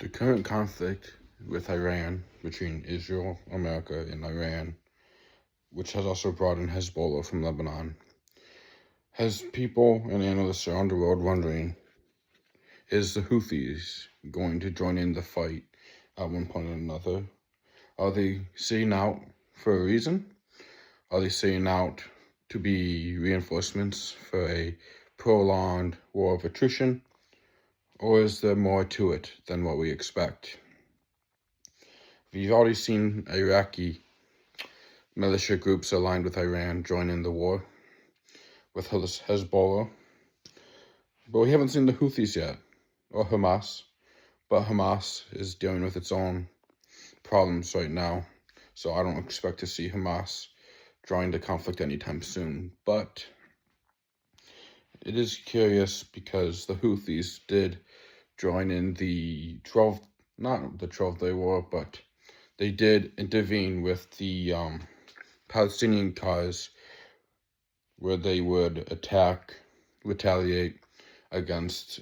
The current conflict with Iran, between Israel, America, and Iran, which has also brought in Hezbollah from Lebanon, has people and analysts around the world wondering, is the Houthis going to join in the fight at one point or another? Are they sitting out for a reason? Are they sitting out to be reinforcements for a prolonged war of attrition? Or is there more to it than what we expect? We've already seen Iraqi militia groups aligned with Iran join in the war with Hezbollah, but we haven't seen the Houthis yet, or Hamas. But Hamas is dealing with its own problems right now, so I don't expect to see Hamas join the conflict anytime soon. But it is curious because the Houthis did join in the not the 12-day war, but they did intervene with the Palestinian cause where they would retaliate against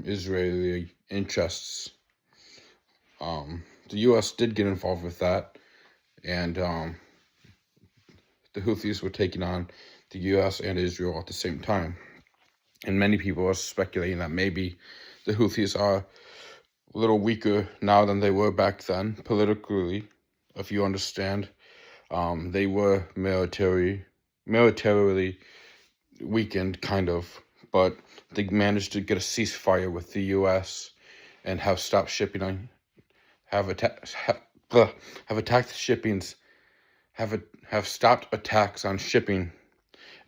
Israeli interests. The U.S. did get involved with that, and the Houthis were taking on the U.S. and Israel at the same time. And many people are speculating that maybe the Houthis are a little weaker now than they were back then, politically, if you understand. They were militarily weakened, kind of, but they managed to get a ceasefire with the U.S. and have stopped shipping on, have attacked shippings, have stopped attacks on shipping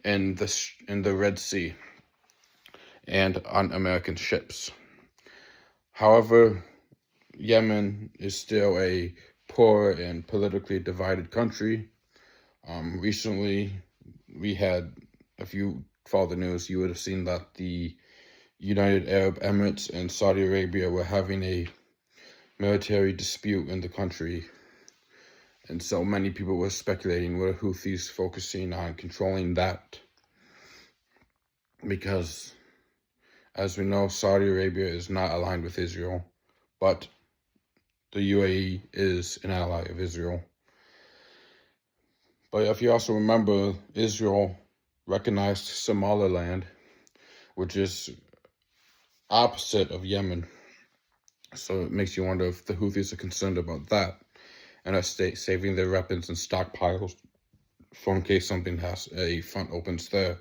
in the Red Sea and on American ships. However, Yemen is still a poor and politically divided country. Recently, we had, if you follow the news, you would have seen that the United Arab Emirates and Saudi Arabia were having a military dispute in the country. And so many people were speculating, were Houthis focusing on controlling that? Because, as we know, Saudi Arabia is not aligned with Israel, but the UAE is an ally of Israel. But if you also remember, Israel recognized Somaliland, which is opposite of Yemen. So it makes you wonder if the Houthis are concerned about that and are saving their weapons and stockpiles for in case something has a front opens there.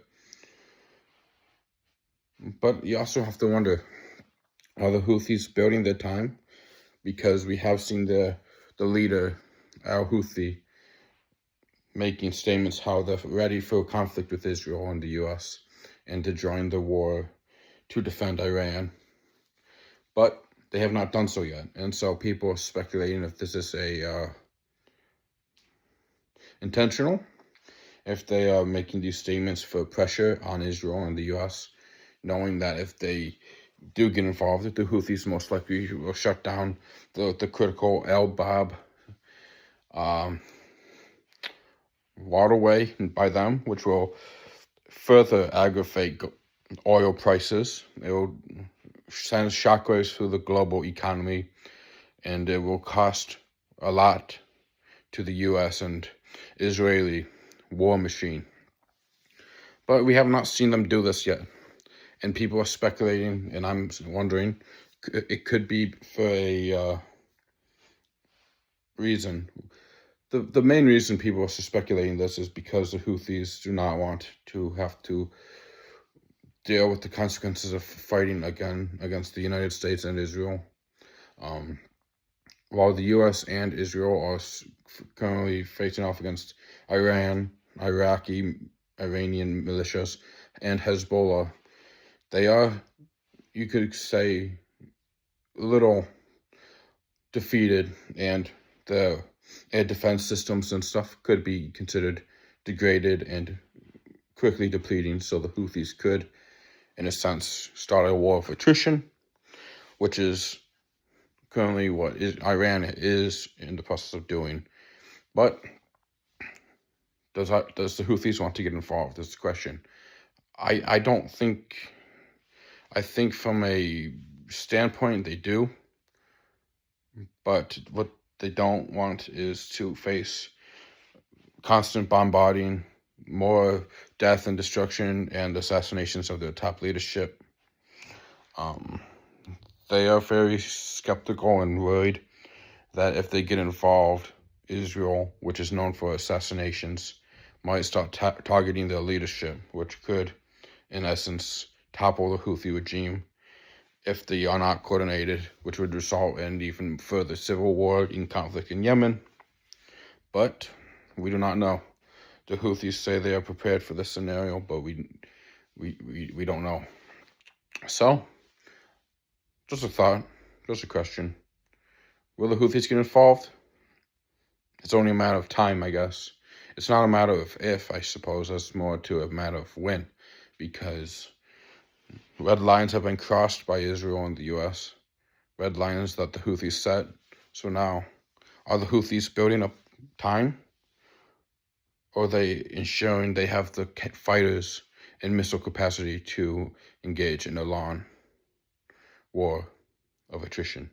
But you also have to wonder, are the Houthis building their time? Because we have seen the leader, al-Houthi, making statements how they're ready for a conflict with Israel and the U.S. and to join the war to defend Iran. But they have not done so yet. And so people are speculating if this is intentional, if they are making these statements for pressure on Israel and the U.S., knowing that if they do get involved, the Houthis most likely will shut down the critical El Bab waterway by them, which will further aggravate oil prices. It will send shockwaves through the global economy, and it will cost a lot to the U.S. and Israeli war machine. But we have not seen them do this yet. And people are speculating, and I'm wondering, it could be for a reason. The main reason people are speculating this is because the Houthis do not want to have to deal with the consequences of fighting again against the United States and Israel. While the U.S. and Israel are currently facing off against Iranian militias, and Hezbollah, they are, you could say, a little defeated, and the air defense systems and stuff could be considered degraded and quickly depleting, so the Houthis could, in a sense, start a war of attrition, which is currently what Iran is in the process of doing. But does the Houthis want to get involved? That's the question. I don't think. I think from a standpoint they do, But what they don't want is to face constant bombarding, more death and destruction, and assassinations of their top leadership. They are very skeptical and worried that if they get involved, Israel, which is known for assassinations, might start targeting their leadership, which could, in essence, topple the Houthi regime if they are not coordinated, which would result in even further civil war and conflict in Yemen. But we do not know. The Houthis say they are prepared for this scenario, but we don't know. So, just a thought, just a question. Will the Houthis get involved? It's only a matter of time, I guess. It's not a matter of if, I suppose. It's more to a matter of when, because red lines have been crossed by Israel and the U.S. Red lines that the Houthis set. So now, are the Houthis building up time? Or are they ensuring they have the fighters and missile capacity to engage in a long war of attrition?